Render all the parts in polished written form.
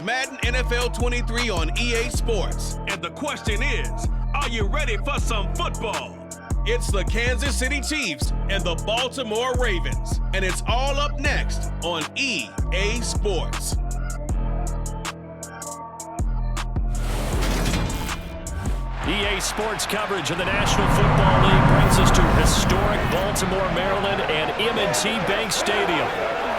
Madden NFL23 on EA Sports. And the question is, are you ready for some football? It's the Kansas City Chiefs and the Baltimore Ravens, and it's all up next on EA Sports. EA Sports coverage of the National Football League brings us to historic Baltimore, Maryland and M&T Bank Stadium.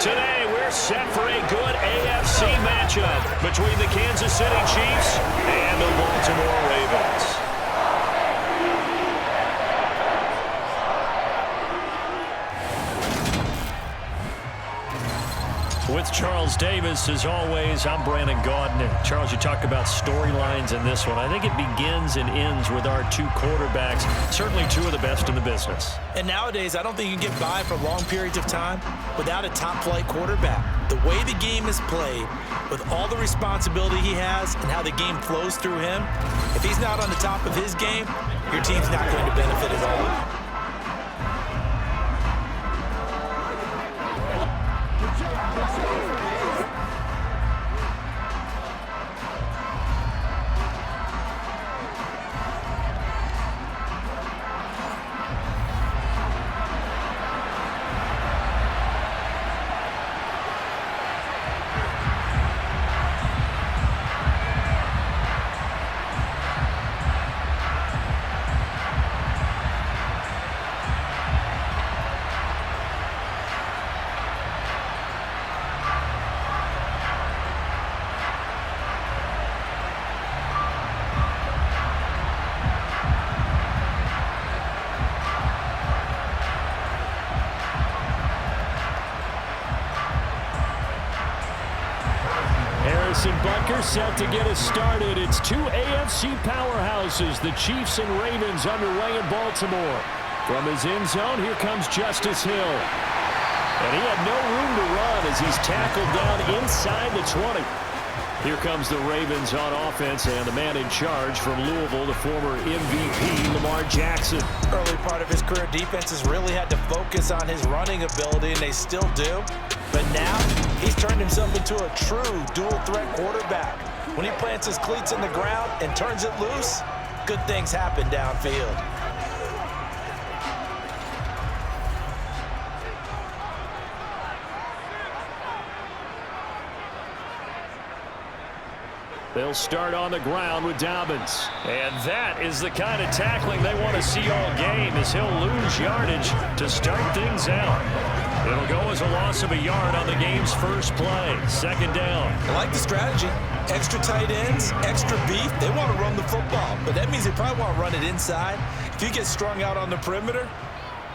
Today, we're set for a good AFC matchup between the Kansas City Chiefs and the Baltimore Ravens. With Charles Davis, as always, I'm Brandon Gaudin. Charles, you talked about storylines in this one. I think it begins and ends with our two quarterbacks, certainly two of the best in the business. And nowadays, I don't think you can get by for long periods of time without a top-flight quarterback. The way the game is played, with all the responsibility he has and how the game flows through him, if he's not on the top of his game, your team's not going to benefit at all. Bunker set to get us started. It's two AFC powerhouses, the Chiefs and Ravens, underway in Baltimore. From his end zone, here comes Justice Hill. And he had no room to run as he's tackled down inside the 20. Here comes the Ravens on offense, and the man in charge from Louisville, the former MVP, Lamar Jackson. Early part of his career, defenses really had to focus on his running ability, and they still do. But now, he's turned himself into a true dual-threat quarterback. When he plants his cleats in the ground and turns it loose, good things happen downfield. They'll start on the ground with Dobbins. And that is the kind of tackling they want to see all game, as he'll lose yardage to start things out. It'll go as a loss of a yard on the game's first play. Second down. I like the strategy. Extra tight ends, extra beef. They want to run the football, but that means they probably want to run it inside. If you get strung out on the perimeter,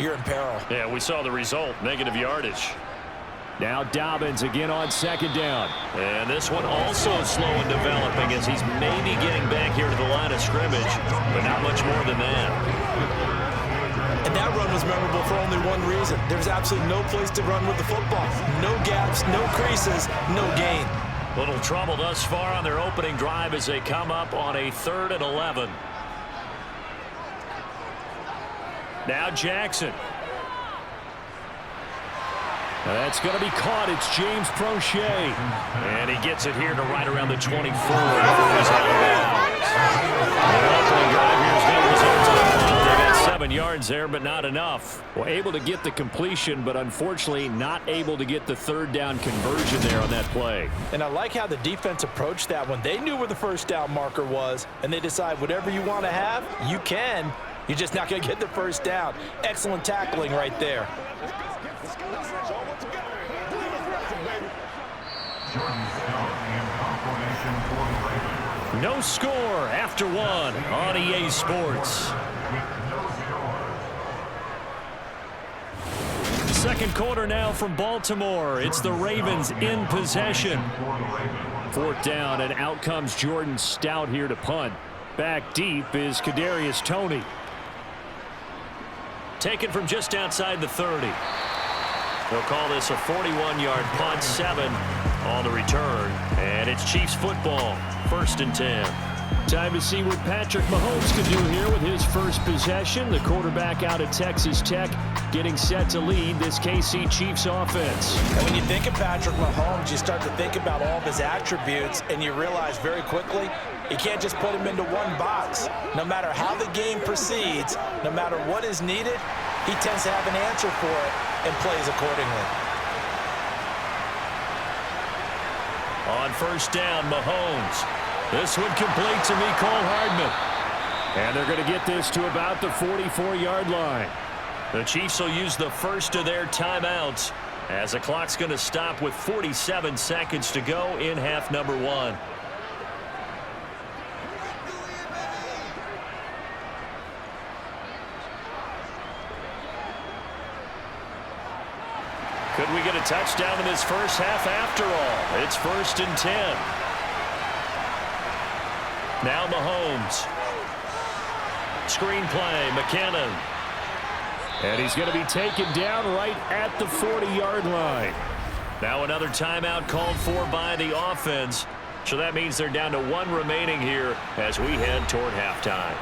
you're in peril. Yeah, we saw the result, negative yardage. Now Dobbins again on second down. And this one also slow in developing as he's maybe getting back here to the line of scrimmage, but not much more than that. And that run was memorable for only one reason. There's absolutely no place to run with the football. No gaps, no creases, no gain. Little trouble thus far on their opening drive as they come up on a 3rd and 11. Now Jackson. That's going to be caught. It's James Prochet. And he gets it here to right around the 24. The opening drive here is going to result in a punt. They got 7 yards there, but not enough. Well, able to get the completion, but unfortunately not able to get the 3rd down conversion there on that play. And I like how the defense approached that one. They knew where the first down marker was, and they decide whatever you want to have, you can. You're just not going to get the first down. Excellent tackling right there. No score after 1 on EA Sports. Second quarter now from Baltimore. It's the Ravens in possession. 4th down, and out comes Jordan Stout here to punt. Back deep is Kadarius Toney. Taken from just outside the 30. They'll call this a 41-yard punt, 7 on the return. And it's Chiefs football, 1st and 10. Time to see what Patrick Mahomes can do here with his first possession. The quarterback out of Texas Tech getting set to lead this KC Chiefs offense. And when you think of Patrick Mahomes, you start to think about all of his attributes, and you realize very quickly you can't just put him into one box. No matter how the game proceeds, no matter what is needed, he tends to have an answer for it and plays accordingly. On first down, Mahomes. This one complete to Mecole Hardman. And they're going to get this to about the 44-yard line. The Chiefs will use the first of their timeouts as the clock's going to stop with 47 seconds to go in half number 1. Could we get a touchdown in this first half after all? It's 1st and 10. Now Mahomes. Screen play, McKinnon. And he's going to be taken down right at the 40-yard line. Now another timeout called for by the offense. So that means they're down to 1 remaining here as we head toward halftime.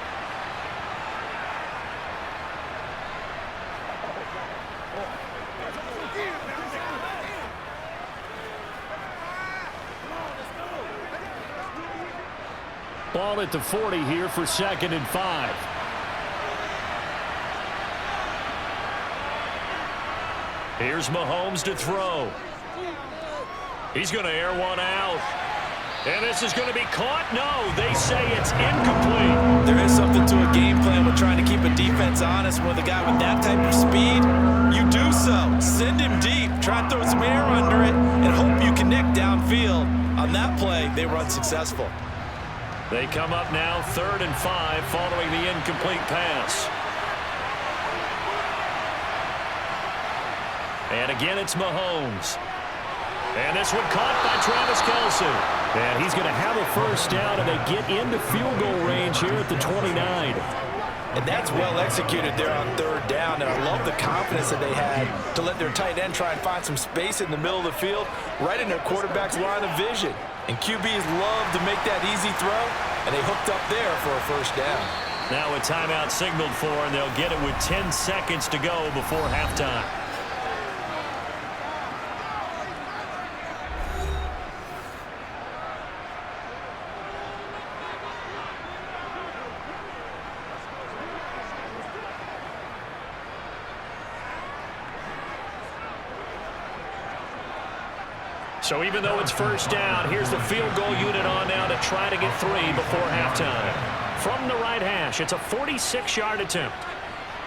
Ball at the 40 here for 2nd and 5. Here's Mahomes to throw. He's going to air one out. And this is going to be caught. No, they say it's incomplete. There is something to a game plan with trying to keep a defense honest. With a guy with that type of speed, you do so. Send him deep. Try to throw some air under it and hope you connect downfield. On that play, they were unsuccessful. They come up now 3rd and 5 following the incomplete pass. And again, it's Mahomes. And this one caught by Travis Kelce. And he's going to have a first down, and they get into field goal range here at the 29. And that's well executed there on 3rd down. And I love the confidence that they had to let their tight end try and find some space in the middle of the field, right in their quarterback's line of vision. And QBs love to make that easy throw, and they hooked up there for a first down. Now a timeout signaled for, and they'll get it with 10 seconds to go before halftime. So even though it's first down, here's the field goal unit on now to try to get 3 before halftime. From the right hash, it's a 46-yard attempt.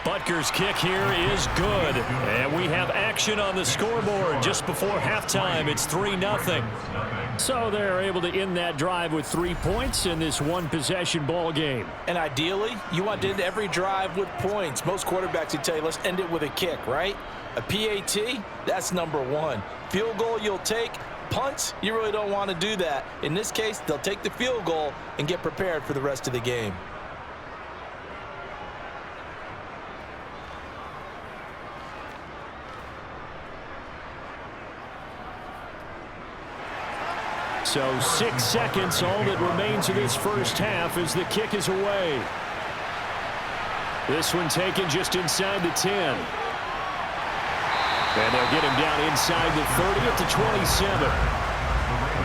Butker's kick here is good. And we have action on the scoreboard just before halftime. It's 3-0. So they're able to end that drive with 3 points in this one-possession ball game. And ideally, you want to end every drive with points. Most quarterbacks would tell you, let's end it with a kick, right? A PAT, that's number 1. Field goal you'll take. Punts, you really don't want to do that. In this case, they'll take the field goal and get prepared for the rest of the game. So 6 seconds, all that remains of this first half as the kick is away. This one taken just inside the 10. And they'll get him down inside the 30 at the 27.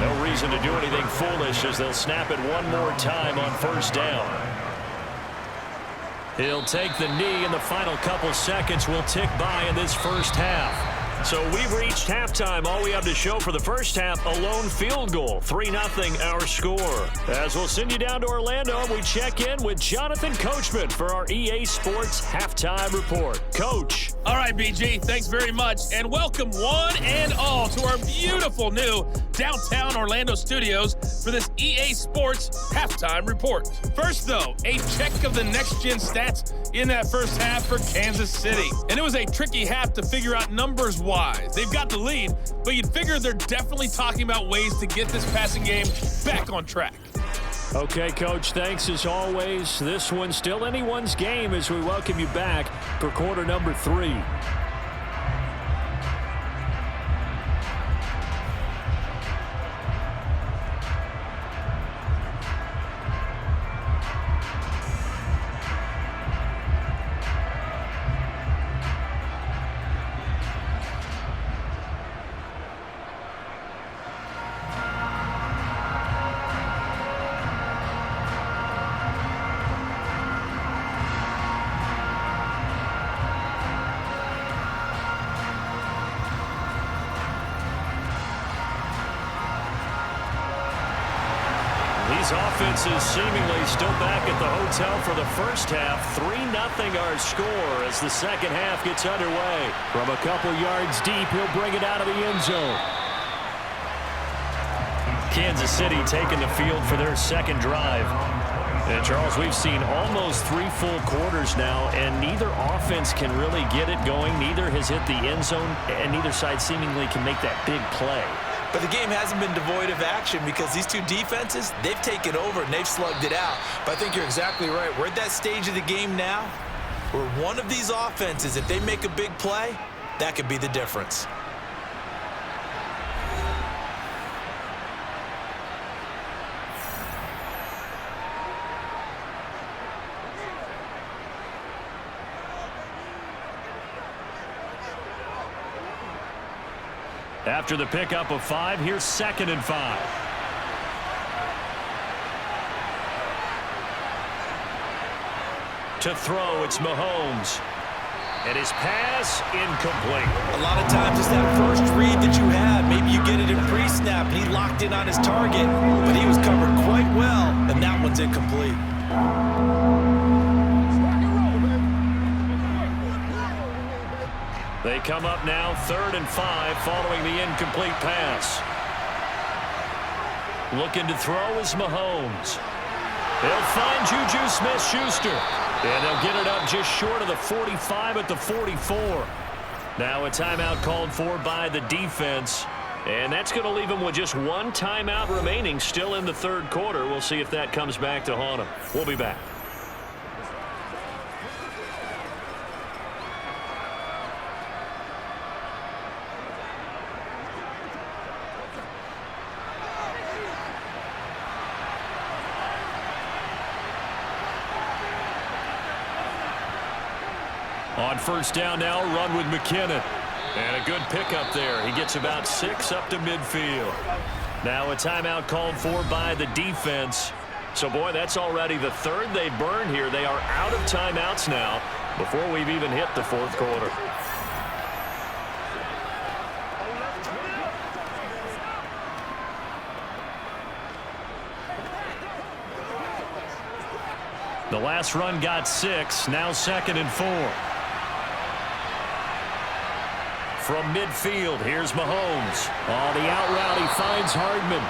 No reason to do anything foolish as they'll snap it one more time on first down. He'll take the knee, and the final couple seconds will tick by in this first half. So we've reached halftime. All we have to show for the first half, a lone field goal. 3-0 our score. As we'll send you down to Orlando, we check in with Jonathan Coachman for our EA Sports Halftime Report. Coach. All right, BG, thanks very much. And welcome one and all to our beautiful new downtown Orlando studios for this EA Sports Halftime Report. First, though, a check of the next-gen stats in that first half for Kansas City. And it was a tricky half to figure out numbers-wise. They've got the lead, but you'd figure they're definitely talking about ways to get this passing game back on track. Okay, Coach, thanks as always. This one's still anyone's game as we welcome you back for quarter number 3. these offenses seemingly still back at the hotel for the first half. 3-0 our score as the second half gets underway. From a couple yards deep, he'll bring it out of the end zone. Kansas City taking the field for their second drive. And Charles, we've seen almost 3 full quarters now, and neither offense can really get it going. Neither has hit the end zone, and neither side seemingly can make that big play. But the game hasn't been devoid of action because these two defenses, they've taken over and they've slugged it out. But I think you're exactly right. We're at that stage of the game now where one of these offenses, if they make a big play, that could be the difference. After the pickup of 5, here's 2nd and 5. To throw, it's Mahomes. And his pass incomplete. A lot of times it's that first read that you have. Maybe you get it in pre-snap and he locked in on his target, but he was covered quite well, and that one's incomplete. They come up now 3rd and 5 following the incomplete pass. Looking to throw is Mahomes. They'll find Juju Smith-Schuster. And they'll get it up just short of the 45 at the 44. Now a timeout called for by the defense. And that's going to leave them with just 1 timeout remaining still in the 3rd quarter. We'll see if that comes back to haunt them. We'll be back. On 1st down now, run with McKinnon. And a good pickup there. He gets about 6 up to midfield. Now a timeout called for by the defense. So, boy, that's already the 3rd they burned here. They are out of timeouts now before we've even hit the 4th quarter. The last run got 6. Now 2nd and 4. From midfield, here's Mahomes. On the out route, he finds Hardman.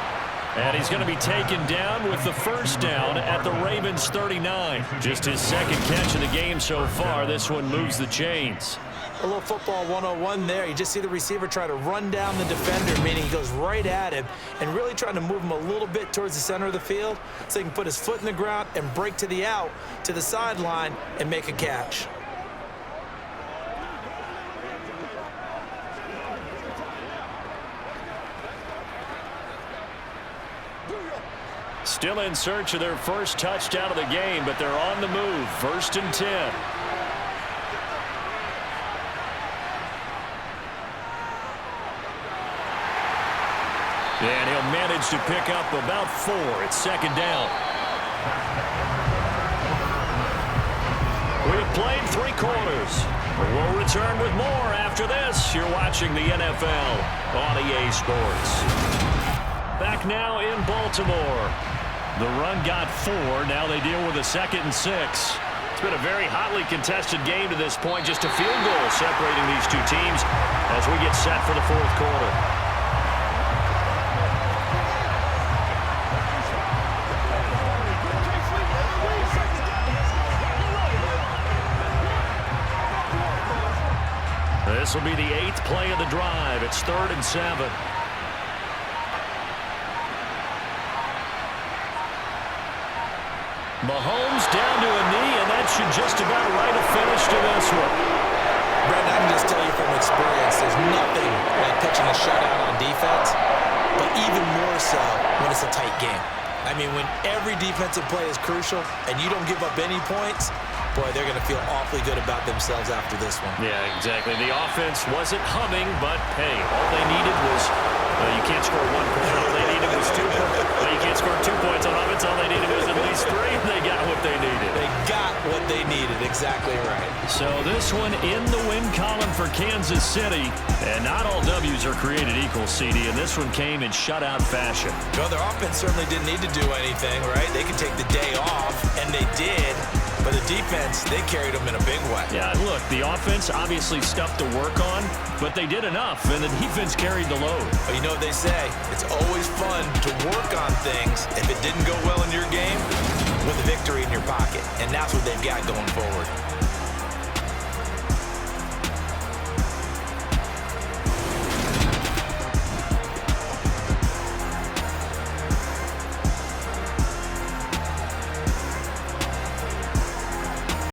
And he's going to be taken down with the 1st down at the Ravens' 39. Just his 2nd catch of the game so far. This one moves the chains. A little football 101 there. You just see the receiver try to run down the defender, meaning he goes right at him and really trying to move him a little bit towards the center of the field so he can put his foot in the ground and break to the out, to the sideline, and make a catch. Still in search of their first touchdown of the game, but they're on the move. 1st and 10. And he'll manage to pick up about 4. It's 2nd down. We've played 3 quarters. We'll return with more after this. You're watching the NFL on EA Sports. Back now in Baltimore. The run got 4. Now they deal with a 2nd and 6. It's been a very hotly contested game to this point. Just a field goal separating these two teams as we get set for the 4th quarter. This will be the 8th play of the drive. It's 3rd and 7. Mahomes down to a knee, and that should just about write a finish to this one. Brent, I can just tell you from experience, there's nothing like pitching a shutout on defense, but even more so when it's a tight game. I mean, when every defensive play is crucial and you don't give up any points, boy, they're going to feel awfully good about themselves after this one. Yeah, exactly. The offense wasn't humming, but, hey, all they needed was, you can't score 1 point. All they needed needed was 2 points. Well, you can't score 2 points on offense. All they needed was at least 3, and they got what they needed. They got what they needed. Exactly right. So this one in the win column for Kansas City. And not all W's are created equal, CD, and this one came in shutout fashion. No, their offense certainly didn't need to do anything, right? They could take the day off, and they did. But the defense, they carried them in a big way. Yeah, look, the offense obviously stuff to work on, but they did enough, and the defense carried the load. But you know what they say, it's always fun to work on things if it didn't go well in your game with a victory in your pocket. And that's what they've got going forward.